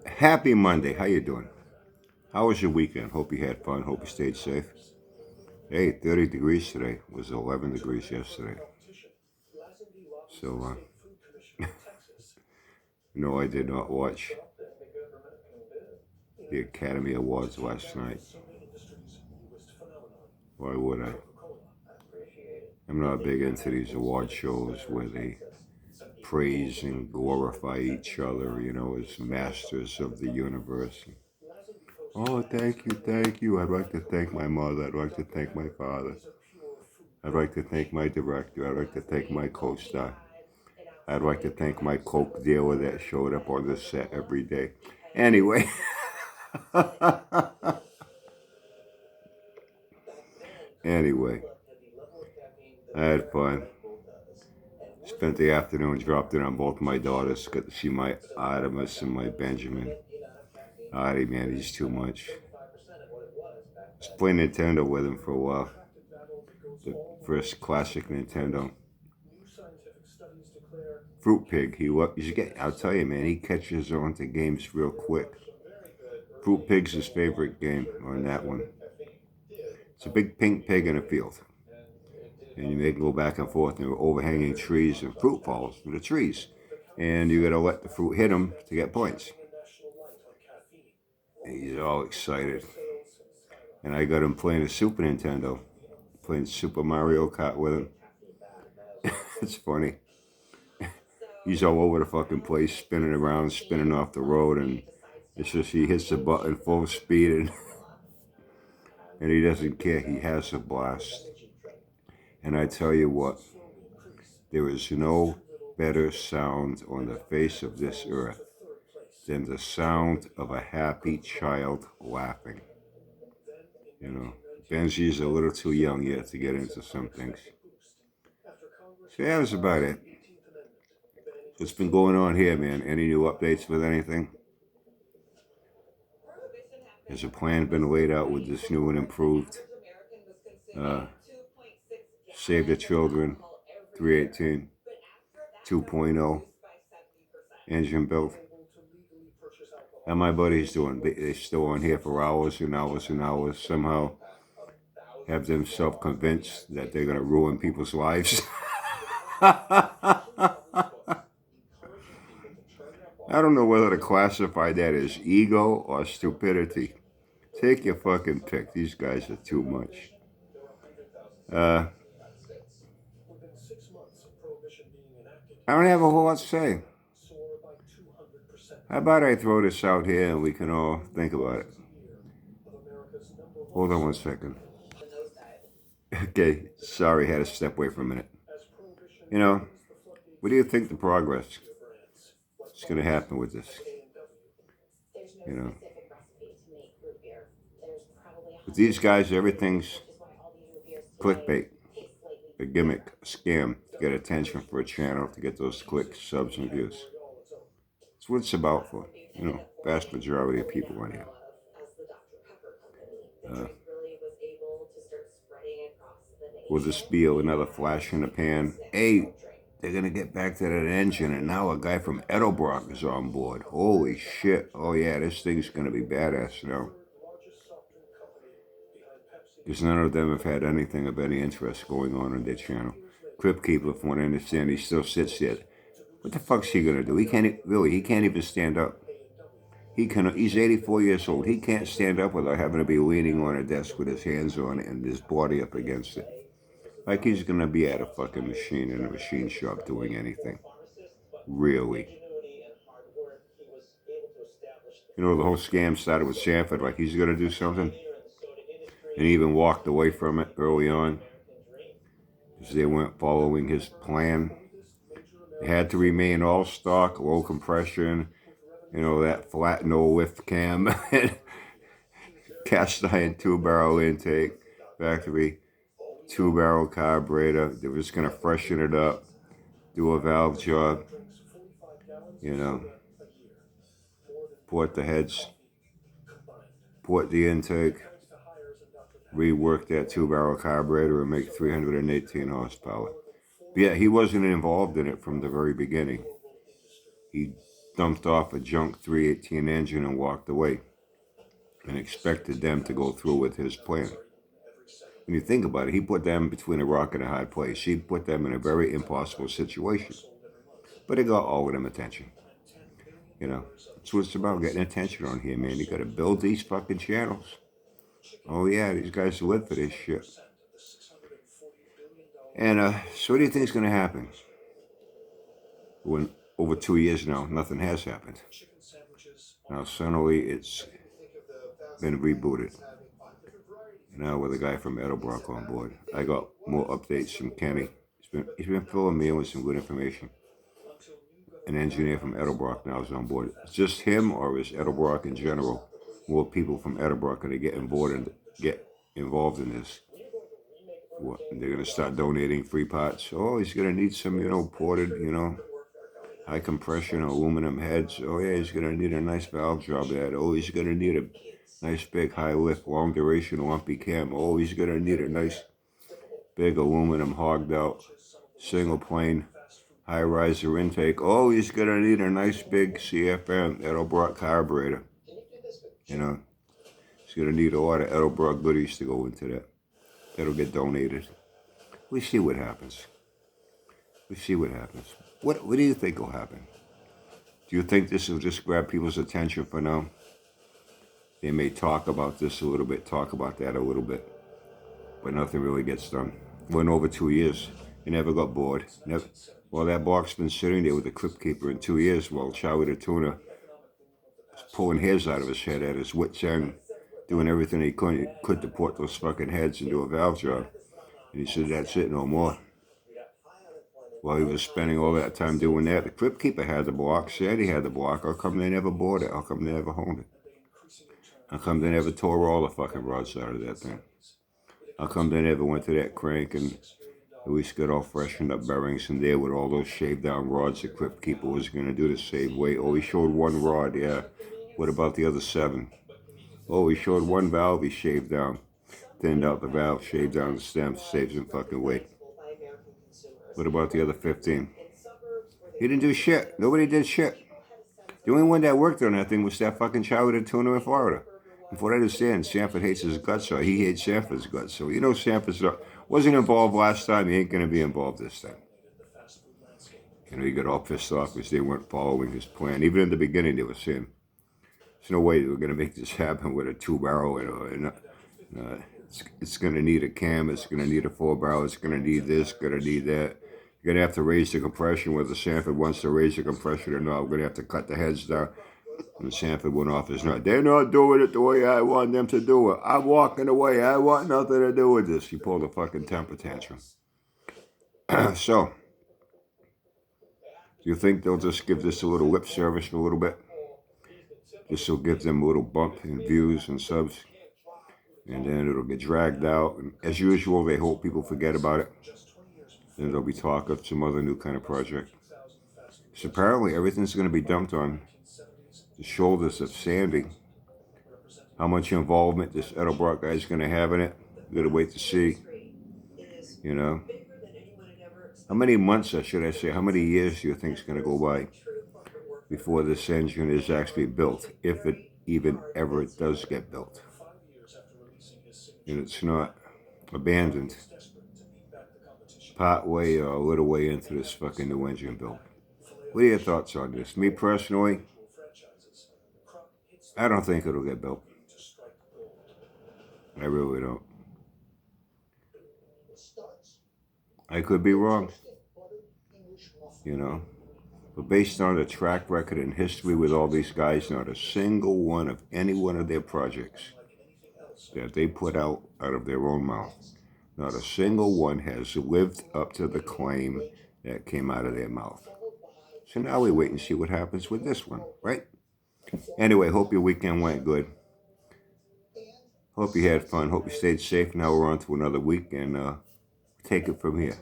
Happy Monday. How you doing? How was your weekend? Hope you had fun. Hope you stayed safe. Hey, 30 degrees today. It was 11 degrees yesterday. So, no, I did not watch the Academy Awards last night. Why would I? I'm not big into these award shows where they praise and glorify each other, as masters of the universe. Oh, thank you, thank you. I'd like to thank my mother. I'd like to thank my father. I'd like to thank my director. I'd like to thank my co-star. I'd like to thank my Coke dealer that showed up on the set every day. Anyway, anyway, I had fun. Spent the afternoon, dropped in on both my daughters. Got to see my Artemis and my Benjamin. Artie, man, he's too much. Was playing Nintendo with him for a while. The first classic Nintendo. Fruit Pig. I'll tell you, man, he catches on to games real quick. Fruit Pig's his favorite game on that one. It's a big pink pig in a field. And you make them go back and forth, and there are overhanging trees, and fruit falls from the trees. And you gotta let the fruit hit him to get points. And he's all excited. And I got him playing a Super Nintendo, playing Super Mario Kart with him. It's funny. He's all over the fucking place, spinning around, spinning off the road, and it's just he hits the button full speed, and he doesn't care. He has a blast. And I tell you what, there is no better sound on the face of this earth than the sound of a happy child laughing. Benji's a little too young yet to get into some things. So yeah, that's about it. What's been going on here, man? Any new updates with anything? Has a plan been laid out with this new and improved uh, Save the Children 318 2.0 engine built? How my buddies doing? They still on here for hours and hours and hours. Somehow have themselves convinced that they're going to ruin people's lives. I don't know whether to classify that as ego or stupidity. Take your fucking pick. These guys are too much. I don't have a whole lot to say. How about I throw this out here and we can all think about it? Hold on one second. Okay, sorry, had to step away for a minute. What do you think the progress is going to happen with this? You know, with these guys, everything's clickbait, a gimmick, a scam to get attention for a channel, to get those clicks, subs, and views. That's what it's about for, vast majority of people on here. Will this be another flash in the pan? Hey, they're going to get back to that engine, and now a guy from Edelbrock is on board. Holy shit. Oh, yeah, this thing's going to be badass now. Because none of them have had anything of any interest going on their channel. Crypt Keeper, from what I understand, he still sits there. What the fuck's he going to do? He can't even stand up. He's 84 years old. He can't stand up without having to be leaning on a desk with his hands on it and his body up against it. Like he's going to be at a fucking machine in a machine shop doing anything. Really. The whole scam started with Sanford, like he's going to do something. And he even walked away from it early on because they weren't following his plan. It had to remain all stock, low compression, that flat no lift cam, cast iron 2-barrel intake, factory 2-barrel carburetor. They were just going to freshen it up, do a valve job, port the heads, port the intake, rework that 2-barrel carburetor and make 318 horsepower. But yeah, he wasn't involved in it from the very beginning. He dumped off a junk 318 engine and walked away and expected them to go through with his plan. When you think about it, he put them between a rock and a hard place. He put them in a very impossible situation. But it got all of them attention. You know, that's what it's about, getting attention on here, man. You got to build these fucking channels. Oh, yeah, these guys live for this shit. And so what do you think is going to happen? When over 2 years now, nothing has happened. Now, suddenly, it's been rebooted. Now with a guy from Edelbrock on board. I got more updates from Kenny. He's been filling me in with some good information. An engineer from Edelbrock now is on board. It's just him, or is Edelbrock in general? More people from Edelbrock going to get on board and get involved in this? What, they're going to start donating free parts. Oh, he's going to need some, ported, high compression aluminum heads. Oh yeah, he's going to need a nice valve job at. Oh, he's going to need a nice big high lift, long duration lumpy cam. Oh, he's going to need a nice big aluminum hogged out single plane high riser intake. Oh, he's going to need a nice big CFM Edelbrock carburetor. He's going to need a lot of Edelbrock goodies to go into that. That'll get donated. We see what happens. What do you think will happen? Do you think this will just grab people's attention for now? They may talk about this a little bit, talk about that a little bit, but nothing really gets done. Went over 2 years. They never got bored. Well, that box been sitting there with the Crypt Keeper in 2 years while Charlie the Tuner was pulling hairs out of his head at his wit's end, doing everything he could to port those fucking heads and do a valve job. And he said, that's it, no more. While he was spending all that time doing that, the Crypt Keeper had the block, Sandy had the block. How come they never bought it? How come they never honed it? How come they never tore all the fucking rods out of that thing? How come they never went to that crank and at least got all freshened up bearings in there with all those shaved down rods the Crypt Keeper was going to do to save weight? Oh, he showed one rod, yeah. What about the other 7? Oh, he showed one valve he shaved down. Thinned out the valve, shaved down the stem, saves him fucking weight. What about the other 15? He didn't do shit. Nobody did shit. The only one that worked on that thing was that fucking Charlie the Tuner in Florida. From what I understand, Sanford hates his guts, or he hates Sanford's guts. So, Sanford wasn't involved last time. He ain't going to be involved this time. He got all pissed off because they weren't following his plan. Even in the beginning, they were saying, there's no way we're going to make this happen with a 2-barrel. It's going to need a cam. It's going to need a 4-barrel. It's going to need this, going to need that. You're going to have to raise the compression, whether Sanford wants to raise the compression or not. We're going to have to cut the heads down. And Sanford went off his nut. They're not doing it the way I want them to do it. I'm walking away. I want nothing to do with this. He pulled a fucking temper tantrum. So, do you think they'll just give this a little lip service for a little bit? This will give them a little bump in views and subs. And then it'll get dragged out. And as usual, they hope people forget about it. Then there'll be talk of some other new kind of project. So apparently everything's going to be dumped on the shoulders of Sandy. How much involvement this Edelbrock guy is going to have in it, we're going to wait to see. How many months, or should I say, how many years do you think is going to go by before this engine is actually built, if it even ever does get built? And it's not abandoned part way or a little way into this fucking new engine build. What are your thoughts on this? Me personally, I don't think it'll get built. I really don't. I could be wrong, But based on the track record and history with all these guys, not a single one of any one of their projects that they put out of their own mouth, not a single one has lived up to the claim that came out of their mouth. So now we wait and see what happens with this one, right? Anyway, hope your weekend went good. Hope you had fun. Hope you stayed safe. Now we're on to another week, and take it from here.